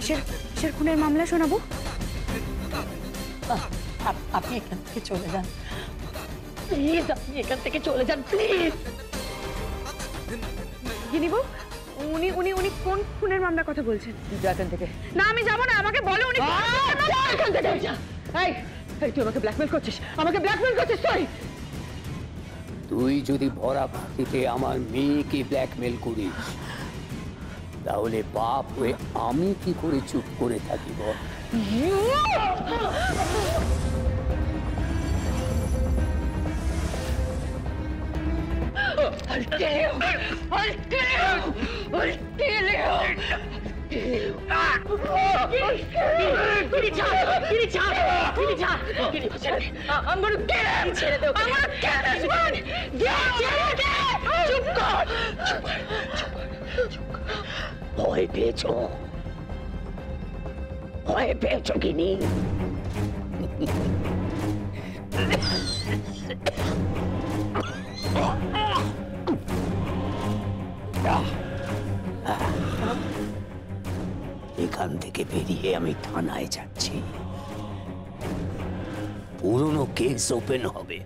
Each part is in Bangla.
কিসের কিসের খুনের মামলা শোনাবো? আপনি এখান থেকে চলে যান প্লিজ, আপনি এখান থেকে চলে যান প্লিজ। গিনিবো, উনি উনি উনি কোন খুনের মামলার কথা বলছেন? এখান থেকে না, আমি যাবো না, আমাকে বলো উনি এখান থেকে। এই তুই আমাকে ব্ল্যাকমেল করছিস, আমাকে ব্ল্যাকমেল করছিস তুই? তুই যদি ভরা ভাতিতে আমার মেয়েকে ব্ল্যাকমেল করিস তাহলে বাপ হয়ে আমি কি করে চুপ করে থাকিব? ভয় পেয়েছ? ভয় পেয়েছ কিনি? এখান থেকে বেরিয়ে আমি থানায় যাচ্ছি। পুরনো কেস ওপেন হবে।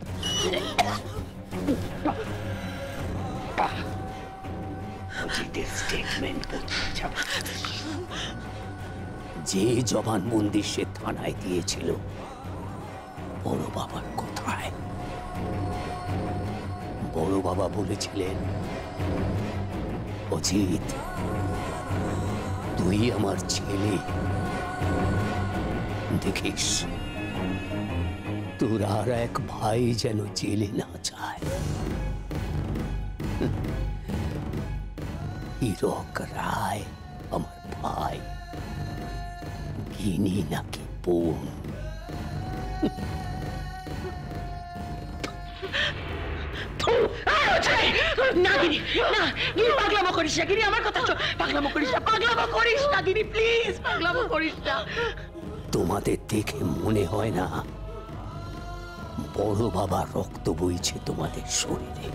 স্টেটমেন্ট যে জবানবন্দি সে থানায় দিয়েছিল বড় বাবার কোথায়? বড় বাবা বলেছিলেন, অজিত তুই আমার ছেলে, দেখিস তোর আর এক ভাই যেন জেলে না যায়। হীরক রায় আমার ভাই, গিনি নাকি বোন? না গিনি, না গিনি, পাগলামো করিস না গিনি, আমার কথা শোন। পাগলামো করিস না, পাগলামো করিস না গিনি, প্লিজ পাগলামো করিস না। তোমাদের দেখে মনে হয় না বড় বাবার রক্ত বইছে তোমাদের শরীরে?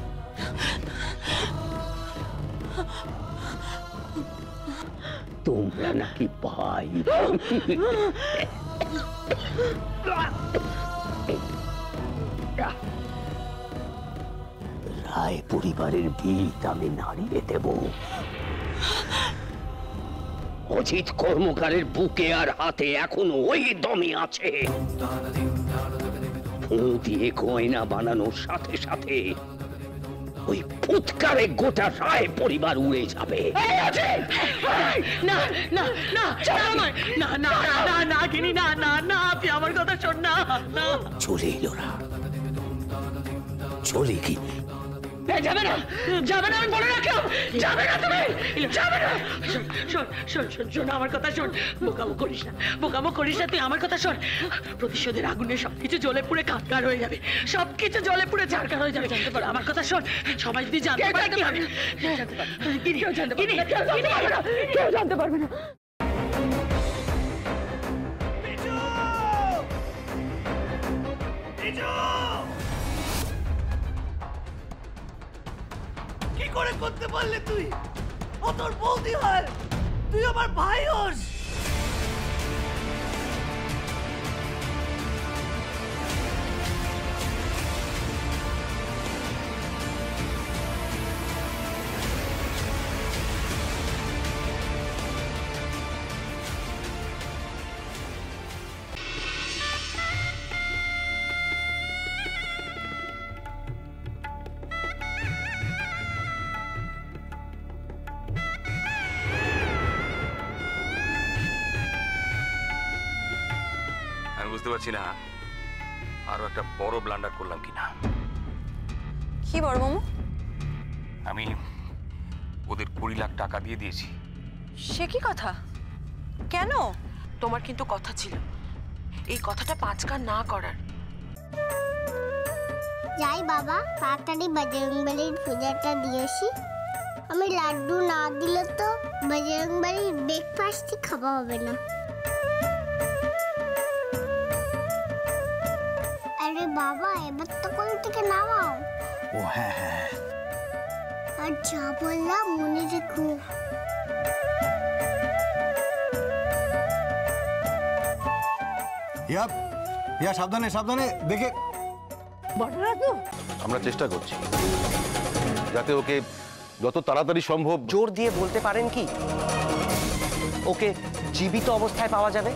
তোমরা নাকি ভাই। রায় পরিবারের ভিত আমি নাড়িয়ে দেব। অজিত কর্মকারের বুকে আর হাতে এখনো ওই দমই আছে। ফুঁ দিয়ে গয়না বানানোর সাথে সাথে ওই ফুৎকারে গোটা রায় পরিবার উড়ে যাবে। না না না না না না না গিনি, না না না, আপনি আমার কথা শোন না। চলে এলো না, চলে গিনি। যাবে না, যাবে না, আমি বলে রাখলাম যাবে না, তুমি যাবে না। শোন শোন শোন শোন, আমার কথা শোন, বোকামো করিস না, বোকামো করিস না, তুই আমার কথা শোন। প্রতিশোধের আগুনে সবকিছু জ্বলে পুড়ে কাঁদকার হয়ে যাবে, সবকিছু জ্বলে পুড়ে ঝাড়কার হয়ে যাবে। জানতে পারো আমার কথা শোন, সবাই যদি জানতে পারে কি হবে? কেউ জানতে পারবে না, কেউ জানতে পারবে না। কি করে করতে পারলে তুই? ও তোর বৌদি হয়, তুই আমার ভাই হোস। বুঝতে পারছি না আরো একটা বড় ব্লান্ডার করলাম কিনা। কি বড় মামু? আমি ওদের 20 লাখ টাকা দিয়ে দিয়েছি। সে কি কথা? কেন? তোমার কিন্তু কথা ছিল এই কথাটা 5 কান না করার। যাই বাবা, তাড়াতাড়ি বজরংবলীর পূজাটা দিয়েছি। আমি লাড্ডু না দিলে তো বজরংবলীর ব্রেকফাস্টই খাওয়া হবে না। আরে বাবা, এবার তো কোল থেকে নামাও। ও হ্যাঁ হ্যাঁ, আর যা বললাম মনে রেখো। ইয়া ইয়া সাবধানে সাবধানে দেখে। আমরা চেষ্টা করছি যাতে ওকে যত তাড়াতাড়ি সম্ভব। জোর দিয়ে বলতে পারেন কি ওকে জীবিত অবস্থায় পাওয়া যাবে?